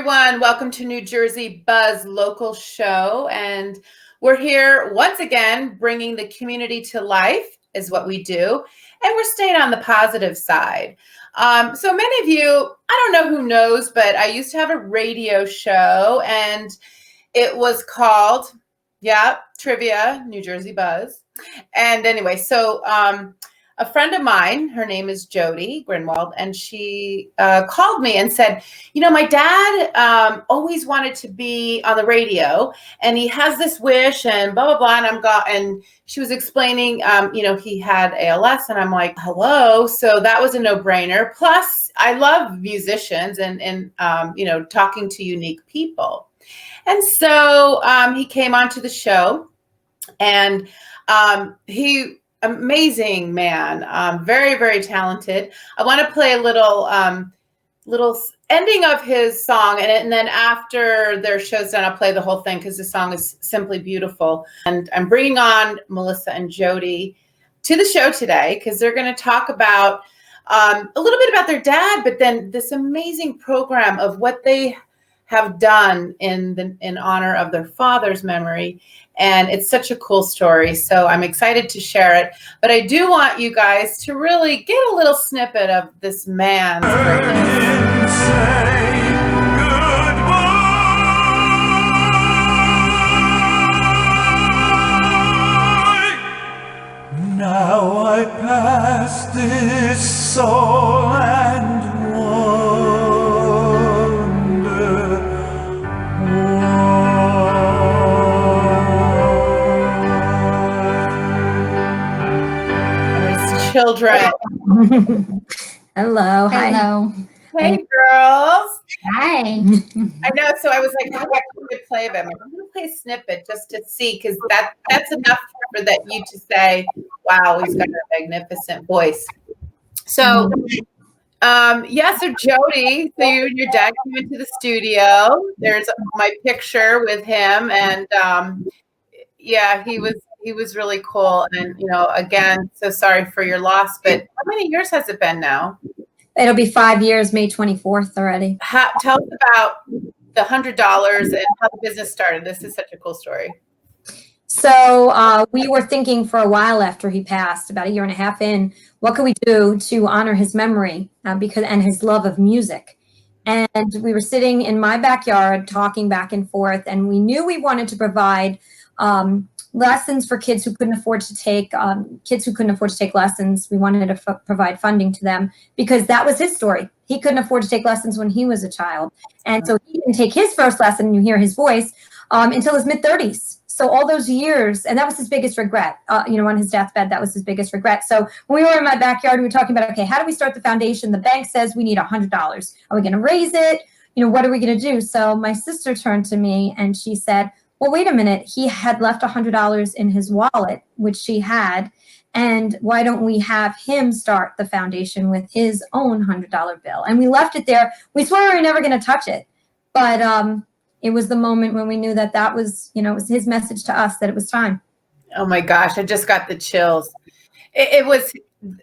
everyone. Welcome to New Jersey Buzz Local Show. And we're here once again, bringing the community to life is what we do. And we're staying on the positive side. So many of you, I don't know who knows, but I used to have a radio show and it was called, Trivia, New Jersey Buzz. And anyway, so a friend of mine, her name is Jodi Grinwald, and she called me and said, you know, my dad always wanted to be on the radio, and he has this wish, and blah, blah, blah. And she was explaining, he had ALS, and I'm like, hello. So that was a no-brainer. Plus, I love musicians and talking to unique people. And so he came onto the show, and amazing man, very, very talented. I want to play a little ending of his song, and then after their show's done, I'll play the whole thing because the song is simply beautiful. And I'm bringing on Melissa and Jodi to the show today because they're going to talk about a little bit about their dad, but then this amazing program of what they have done in honor of their father's memory. And it's such a cool story. So I'm excited to share it. But I do want you guys to really get a little snippet of this man's greatness. Now I pass this soul and children. Hello. Hi. Hello. Hey, girls. Hi. I know. So I was like, how can we play them? I'm going to play a snippet just to see, because that's enough for you to say, wow, he's got a magnificent voice. So, so Jodi, so you and your dad came into the studio. There's my picture with him, and he was really cool. And, again, so sorry for your loss, but how many years has it been now? It'll be 5 years, May 24th already. Tell us about the $100 and how the business started. This is such a cool story. So we were thinking for a while after he passed, about a year and a half in, what could we do to honor his memory and his love of music? And we were sitting in my backyard talking back and forth, and we knew we wanted to provide lessons for kids who couldn't afford to take lessons. We wanted to provide funding to them because that was his story. He couldn't afford to take lessons when he was a child. And so he didn't take his first lesson, and you hear his voice, until his mid-30s. So all those years, and that was his biggest regret, on his deathbed, that was his biggest regret. So when we were in my backyard, we were talking about, okay, how do we start the foundation? The bank says we need $100. Are we going to raise it? What are we going to do? So my sister turned to me and she said, well, wait a minute, he had left $100 in his wallet, which she had, and why don't we have him start the foundation with his own $100 bill? And we left it there. We swore we were never going to touch it, but it was the moment when we knew that was, it was his message to us that it was time. Oh my gosh, I just got the chills. It was,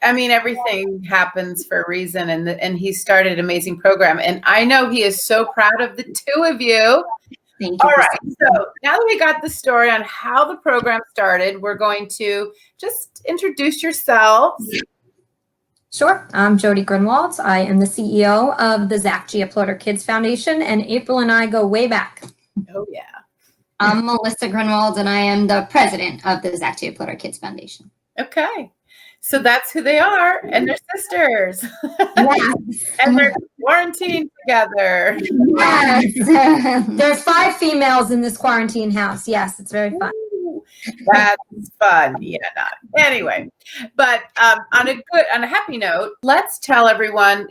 everything happens for a reason, and he started an amazing program, and I know he is so proud of the two of you. Thank you. All right. So now that we got the story on how the program started, we're going to just introduce yourselves. Sure. I'm Jodi Greenwald. I am the CEO of the Zzak G Kids Foundation, and April and I go way back. Oh, yeah. I'm Melissa Grinwald, and I am the president of the Zzak G Kids Foundation. Okay. So that's who they are, and they're sisters. Yes. And they're quarantined together. Yes. There's 5 females in this quarantine house. Yes, it's very fun. Ooh, that's fun. Yeah, not. Anyway, but on a happy note, let's tell everyone,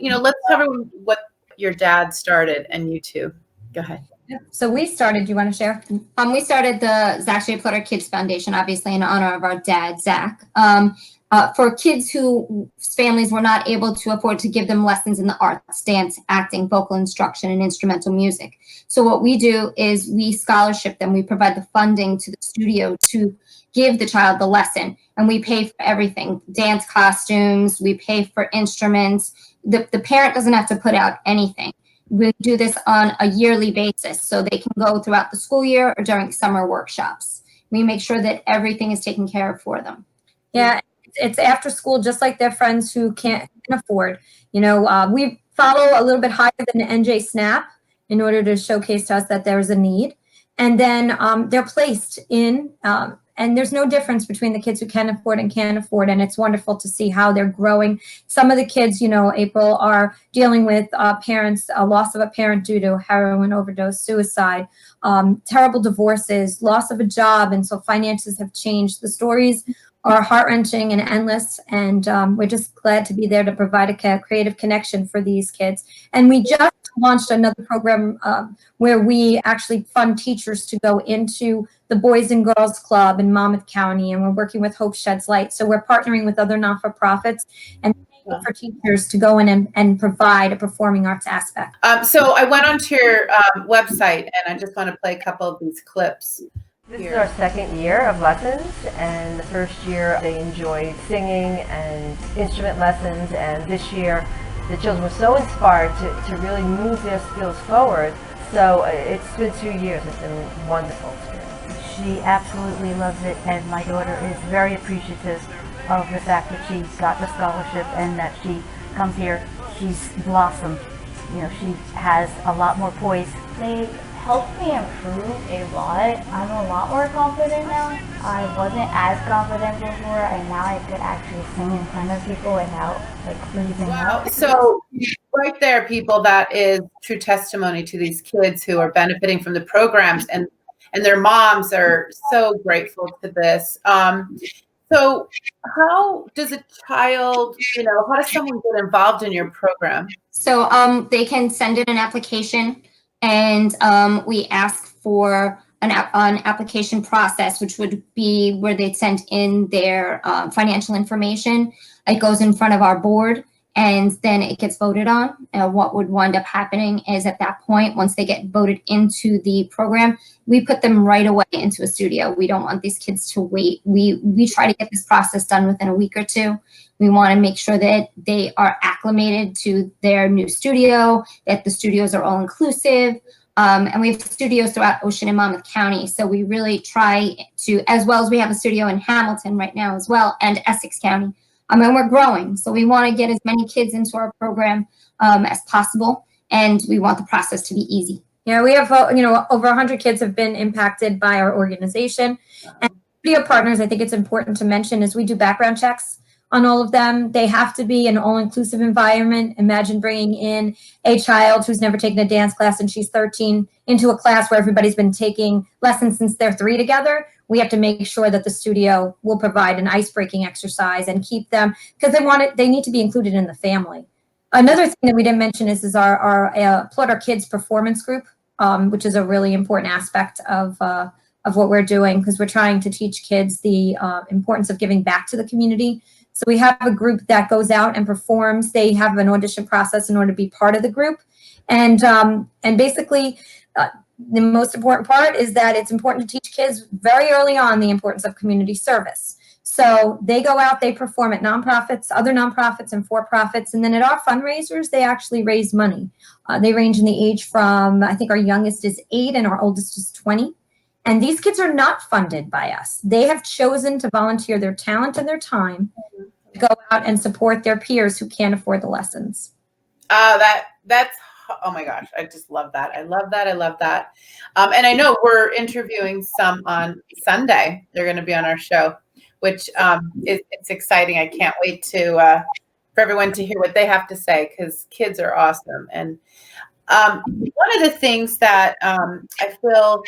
what your dad started, and you too. Go ahead. So we started, do you want to share? We started the Zzak G Kids Foundation, obviously in honor of our dad, Zach. For kids whose families were not able to afford to give them lessons in the arts, dance, acting, vocal instruction, and instrumental music. So what we do is we scholarship them. We provide the funding to the studio to give the child the lesson, and we pay for everything, dance costumes, we pay for instruments. The parent doesn't have to put out anything. We do this on a yearly basis, so they can go throughout the school year or during summer workshops. We make sure that everything is taken care of for them. Yeah, it's after school, just like their friends who can't afford. You know, we follow a little bit higher than the NJ SNAP in order to showcase to us that there's a need. And then they're placed in, and there's no difference between the kids who can afford and can't afford. And it's wonderful to see how they're growing. Some of the kids, you know, April, are dealing with parents, a loss of a parent due to heroin overdose, suicide, terrible divorces, loss of a job. And so finances have changed. The stories are heart-wrenching and endless, and we're just glad to be there to provide a creative connection for these kids. And we just launched another program where we actually fund teachers to go into the Boys and Girls Club in Monmouth County, and we're working with Hope Sheds Light. So we're partnering with other non-for-profits and paying for teachers to go in and provide a performing arts aspect. So I went onto your website, and I just want to play a couple of these clips. This is our second year of lessons, and the first year they enjoyed singing and instrument lessons, and this year the children were so inspired to really move their skills forward. So it's been 2 years. It's been a wonderful experience. She absolutely loves it, and my daughter is very appreciative of the fact that she got the scholarship and that she comes here. She's blossomed. You know, she has a lot more poise. They helped me improve a lot. I'm a lot more confident now. I wasn't as confident before, and now I could actually sing in front of people without like freezing out. So right there, people, that is true testimony to these kids who are benefiting from the programs, and their moms are so grateful to this. So how does a child, you know, how does someone get involved in your program? So they can send in an application, and we ask for an application process, which would be where they'd send in their financial information. It goes in front of our board, and then it gets voted on. What would wind up happening is at that point, once they get voted into the program, we put them right away into a studio. We don't want these kids to wait. We try to get this process done within a week or two. We want to make sure that they are acclimated to their new studio, that the studios are all inclusive. And we have studios throughout Ocean and Monmouth County. So we really try to, as well as we have a studio in Hamilton right now as well, and Essex County. And we're growing. So we want to get as many kids into our program as possible. And we want the process to be easy. Yeah, we have, you know, over 100 kids have been impacted by our organization. And studio partners, I think it's important to mention, is we do background checks on all of them. They have to be an all-inclusive environment. Imagine bringing in a child who's never taken a dance class and she's 13 into a class where everybody's been taking lessons since they're 3 together. We have to make sure that the studio will provide an ice-breaking exercise and keep them, because they need to be included in the family. Another thing that we didn't mention is our Applaud Our Kids performance group, which is a really important aspect of what we're doing, because we're trying to teach kids the importance of giving back to the community. So we have a group that goes out and performs. They have an audition process in order to be part of the group. And basically, the most important part is that it's important to teach kids very early on the importance of community service. So they go out, they perform at nonprofits, other nonprofits and for-profits. And then at our fundraisers, they actually raise money. They range in the age from, I think our youngest is 8 and our oldest is 20. And these kids are not funded by us. They have chosen to volunteer their talent and their time to go out and support their peers who can't afford the lessons. That's, oh my gosh, I just love that. I love that. I love that. And I know we're interviewing some on Sunday. They're going to be on our show, which it's exciting. I can't wait to for everyone to hear what they have to say, because kids are awesome. And one of the things that I feel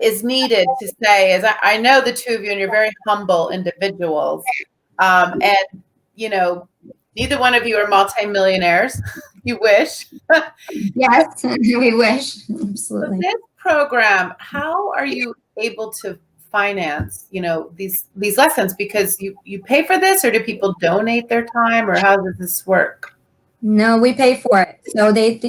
is needed to say is I know the two of you, and you're very humble individuals. And, you know, neither one of you are multimillionaires. You wish. Yes, we wish. Absolutely. This program, how are you able to finance, you know, these lessons? Because you pay for this, or do people donate their time, or how does this work? No, we pay for it. So they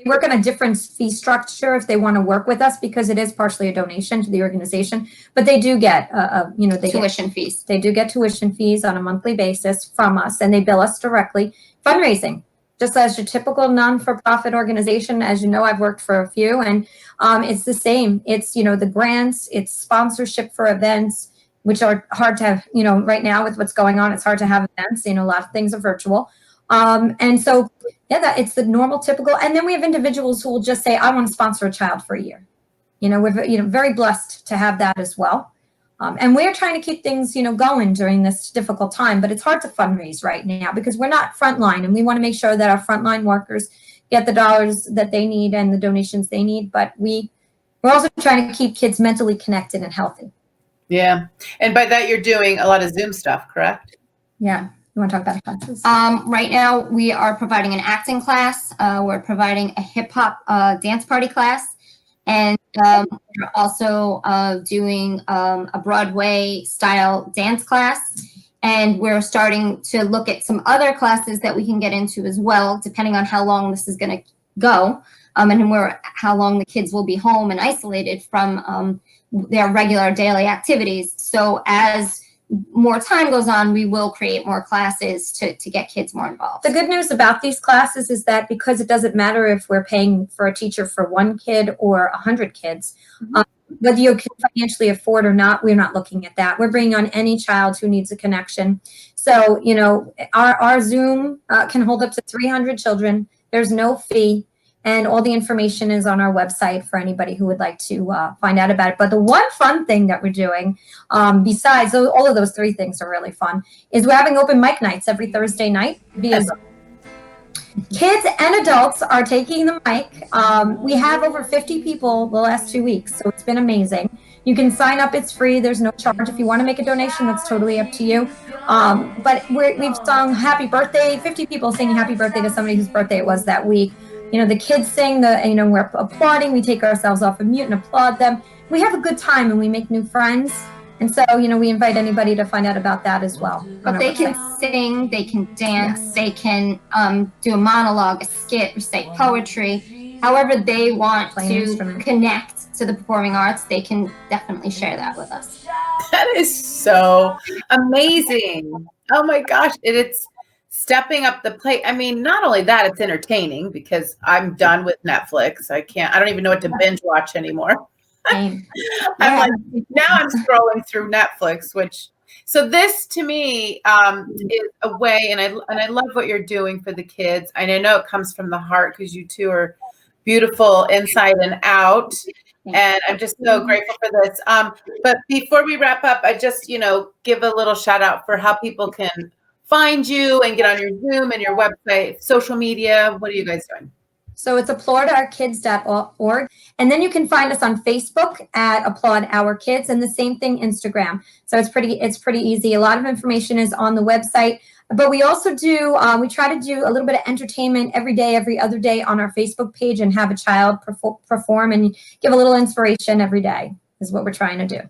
work on a different fee structure if they want to work with us, because it is partially a donation to the organization. But they do get, Tuition fees. They do get tuition fees on a monthly basis from us, and they bill us directly. Fundraising. just as your typical non-for-profit organization. As you know, I've worked for a few, and it's the same. It's, the grants, it's sponsorship for events, which are hard to have, right now with what's going on, it's hard to have events. A lot of things are virtual. And so, yeah, it's the normal, typical. And then we have individuals who will just say, I want to sponsor a child for a year. We're very blessed to have that as well. And we're trying to keep things, going during this difficult time, but it's hard to fundraise right now because we're not frontline, and we want to make sure that our frontline workers get the dollars that they need and the donations they need. But we're also trying to keep kids mentally connected and healthy. Yeah. And by that, you're doing a lot of Zoom stuff, correct? Yeah. You want to talk about classes? Right now, we are providing an acting class. We're providing a hip hop dance party class. And we're also doing a Broadway style dance class. And we're starting to look at some other classes that we can get into as well, depending on how long this is going to go, and how long the kids will be home and isolated from their regular daily activities. So as more time goes on, we will create more classes to get kids more involved. The good news about these classes is that because it doesn't matter if we're paying for a teacher for 1 kid or 100 kids, whether you can financially afford or not, we're not looking at that. We're bringing on any child who needs a connection. So, our Zoom can hold up to 300 children. There's no fee. And all the information is on our website for anybody who would like to find out about it. But the one fun thing that we're doing, besides all of those 3 things are really fun, is we're having open mic nights every Thursday night via Zoom. Kids and adults are taking the mic. We have over 50 people the last 2 weeks, so it's been amazing. You can sign up. It's free. There's no charge. If you want to make a donation, that's totally up to you. But we've sung happy birthday, 50 people singing happy birthday to somebody whose birthday it was that week. The kids sing, we're applauding. We take ourselves off of mute and applaud them. We have a good time and we make new friends. And so, we invite anybody to find out about that as well. But they can sing, they can dance, yes. They can do a monologue, a skit, recite poetry. However they want to connect to the performing arts, they can definitely share that with us. That is so amazing. Oh my gosh. It's stepping up the plate. I mean, not only that, it's entertaining because I'm done with Netflix. I don't even know what to binge watch anymore. I'm like, now I'm scrolling through Netflix, so this to me is a way, and I love what you're doing for the kids. And I know it comes from the heart because you two are beautiful inside and out. And I'm just so grateful for this. But before we wrap up, I just, give a little shout out for how people can find you and get on your Zoom and your website, social media. What are you guys doing? So it's applaudourkids.org. And then you can find us on Facebook at Applaud Our Kids, and the same thing, Instagram. So it's pretty easy. A lot of information is on the website. But we also do, we try to do a little bit of entertainment every day, every other day on our Facebook page and have a child perform and give a little inspiration every day is what we're trying to do.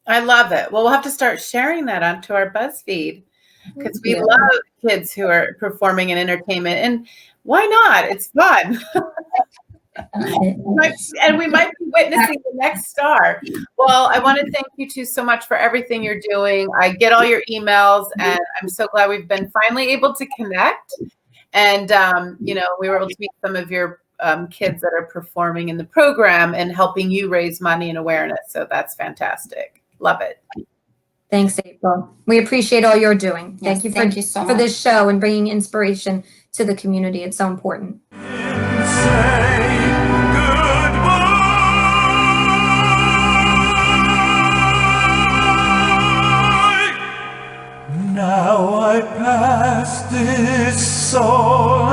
I love it. Well, we'll have to start sharing that onto our BuzzFeed because we love kids who are performing in entertainment. And why not? It's fun. And we might be witnessing the next star. Well, I want to thank you two so much for everything you're doing. I get all your emails, and I'm so glad we've been finally able to connect. And, we were able to meet some of your kids that are performing in the program and helping you raise money and awareness. So that's fantastic. Love it. Thanks, April. We appreciate all you're doing. Yes, thank you so much for this show and bringing inspiration to the community. It's so important. Now I pass this soul